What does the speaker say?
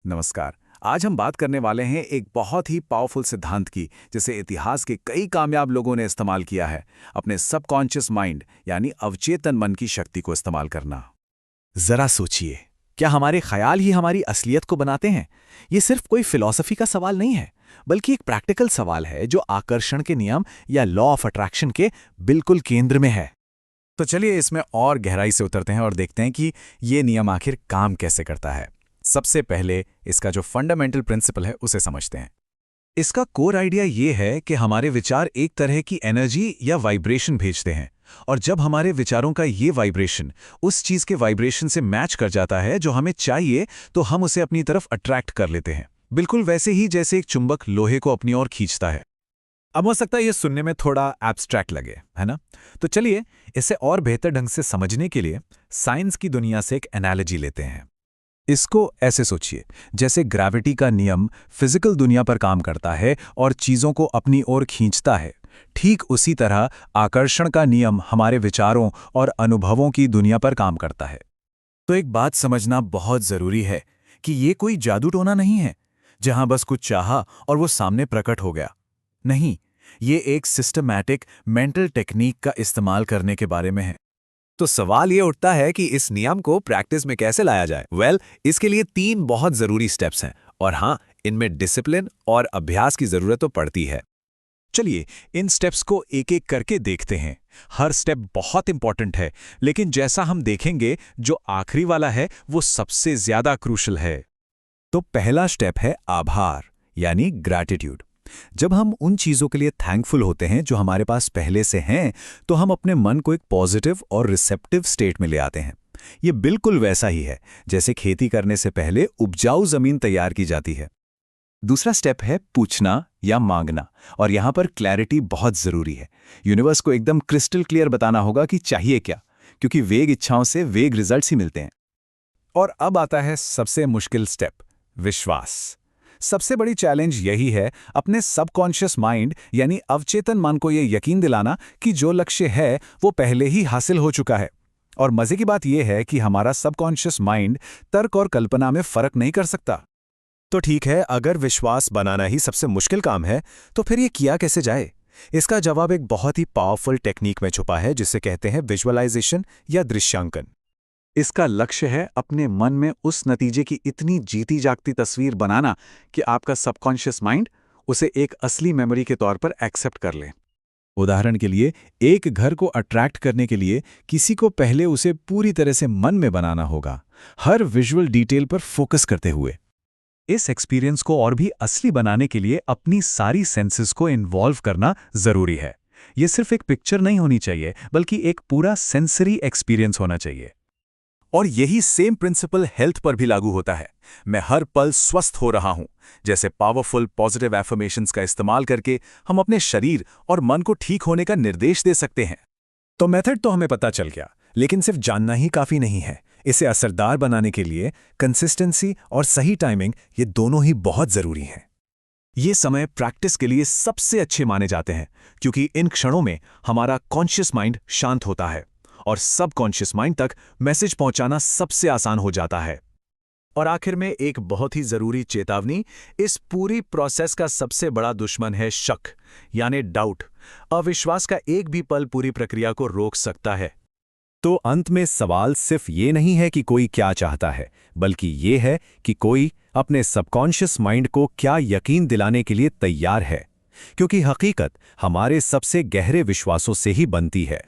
नमस्कार। आज हम बात करने वाले हैं एक बहुत ही पावरफुल सिद्धांत की, जिसे इतिहास के कई कामयाब लोगों ने इस्तेमाल किया है। अपने सबकॉन्शियस माइंड यानी अवचेतन मन की शक्ति को इस्तेमाल करना। जरा सोचिए, क्या हमारे ख्याल ही हमारी असलियत को बनाते हैं? ये सिर्फ कोई फिलॉसफी का सवाल नहीं है, बल्कि एक प्रैक्टिकल सवाल है जो आकर्षण के नियम या लॉ ऑफ अट्रैक्शन के बिल्कुल केंद्र में है। तो चलिए इसमें और गहराई से उतरते हैं और देखते हैं कि ये नियम आखिर काम कैसे करता है। सबसे पहले इसका जो फंडामेंटल प्रिंसिपल है उसे समझते हैं। इसका कोर आइडिया ये है कि हमारे विचार एक तरह की एनर्जी या वाइब्रेशन भेजते हैं, और जब हमारे विचारों का ये वाइब्रेशन उस चीज के वाइब्रेशन से मैच कर जाता है जो हमें चाहिए, तो हम उसे अपनी तरफ अट्रैक्ट कर लेते हैं, बिल्कुल वैसे ही जैसे एक चुंबक लोहे को अपनी ओर खींचता है। अब हो सकता है ये सुनने में थोड़ा एब्स्ट्रैक्ट लगे, है ना? तो चलिए इसे और बेहतर ढंग से समझने के लिए साइंस की दुनिया से एक एनालॉजी लेते हैं। इसको ऐसे सोचिए, जैसे ग्रेविटी का नियम फिजिकल दुनिया पर काम करता है और चीजों को अपनी ओर खींचता है, ठीक उसी तरह आकर्षण का नियम हमारे विचारों और अनुभवों की दुनिया पर काम करता है। तो एक बात समझना बहुत जरूरी है कि ये कोई जादू टोना नहीं है जहां बस कुछ चाहा और वो सामने प्रकट हो गया। नहीं, ये एक सिस्टमैटिक मेंटल टेक्निक का इस्तेमाल करने के बारे में है। तो सवाल ये उठता है कि इस नियम को प्रैक्टिस में कैसे लाया जाए। इसके लिए 3 बहुत जरूरी स्टेप्स हैं, और हाँ, इनमें डिसिप्लिन और अभ्यास की जरूरत तो पड़ती है। चलिए इन स्टेप्स को एक एक करके देखते हैं। हर स्टेप बहुत इंपॉर्टेंट है, लेकिन जैसा हम देखेंगे जो आखिरी वाला है वो सबसे ज्यादा क्रूशल है। तो पहला स्टेप है आभार यानी ग्रैटिट्यूड। जब हम उन चीजों के लिए थैंकफुल होते हैं जो हमारे पास पहले से हैं, तो हम अपने मन को एक पॉजिटिव और रिसेप्टिव स्टेट में ले आते हैं। ये बिल्कुल वैसा ही है जैसे खेती करने से पहले उपजाऊ जमीन तैयार की जाती है। दूसरा स्टेप है पूछना या मांगना, और यहां पर क्लैरिटी बहुत जरूरी है। यूनिवर्स को एकदम क्रिस्टल क्लियर बताना होगा कि चाहिए क्या, क्योंकि वेग इच्छाओं से वेग रिजल्ट्स ही मिलते हैं। और अब आता है सबसे मुश्किल स्टेप, विश्वास। सबसे बड़ी चैलेंज यही है अपने सबकॉन्शियस माइंड यानी अवचेतन मन को यह यकीन दिलाना कि जो लक्ष्य है वो पहले ही हासिल हो चुका है। और मजे की बात यह है कि हमारा सबकॉन्शियस माइंड तर्क और कल्पना में फर्क नहीं कर सकता। तो ठीक है, अगर विश्वास बनाना ही सबसे मुश्किल काम है, तो फिर ये किया कैसे जाए? इसका जवाब एक बहुत ही पावरफुल टेक्निक में छुपा है, जिसे कहते हैं विजुअलाइजेशन या दृश्यांकन। इसका लक्ष्य है अपने मन में उस नतीजे की इतनी जीती जागती तस्वीर बनाना कि आपका सबकॉन्शियस माइंड उसे एक असली मेमोरी के तौर पर एक्सेप्ट कर ले। उदाहरण के लिए, एक घर को अट्रैक्ट करने के लिए किसी को पहले उसे पूरी तरह से मन में बनाना होगा, हर विजुअल डिटेल पर फोकस करते हुए। इस एक्सपीरियंस को और भी असली बनाने के लिए अपनी सारी सेंसेस को इन्वॉल्व करना जरूरी है। यह सिर्फ एक पिक्चर नहीं होनी चाहिए, बल्कि एक पूरा सेंसरी एक्सपीरियंस होना चाहिए। और यही सेम प्रिंसिपल हेल्थ पर भी लागू होता है। मैं हर पल स्वस्थ हो रहा हूं जैसे पावरफुल पॉजिटिव एफर्मेशंस का इस्तेमाल करके हम अपने शरीर और मन को ठीक होने का निर्देश दे सकते हैं। तो मेथड तो हमें पता चल गया, लेकिन सिर्फ जानना ही काफी नहीं है। इसे असरदार बनाने के लिए कंसिस्टेंसी और सही टाइमिंग, ये दोनों ही बहुत जरूरी हैं। ये समय प्रैक्टिस के लिए सबसे अच्छे माने जाते हैं, क्योंकि इन क्षणों में हमारा कॉन्शियस माइंड शांत होता है और सबकॉन्शियस माइंड तक मैसेज पहुंचाना सबसे आसान हो जाता है। और आखिर में एक बहुत ही जरूरी चेतावनी, इस पूरी प्रोसेस का सबसे बड़ा दुश्मन है शक यानी डाउट। अविश्वास का एक भी पल पूरी प्रक्रिया को रोक सकता है। तो अंत में सवाल सिर्फ ये नहीं है कि कोई क्या चाहता है, बल्कि ये है कि कोई अपने सबकॉन्शियस माइंड को क्या यकीन दिलाने के लिए तैयार है, क्योंकि हकीकत हमारे सबसे गहरे विश्वासों से ही बनती है।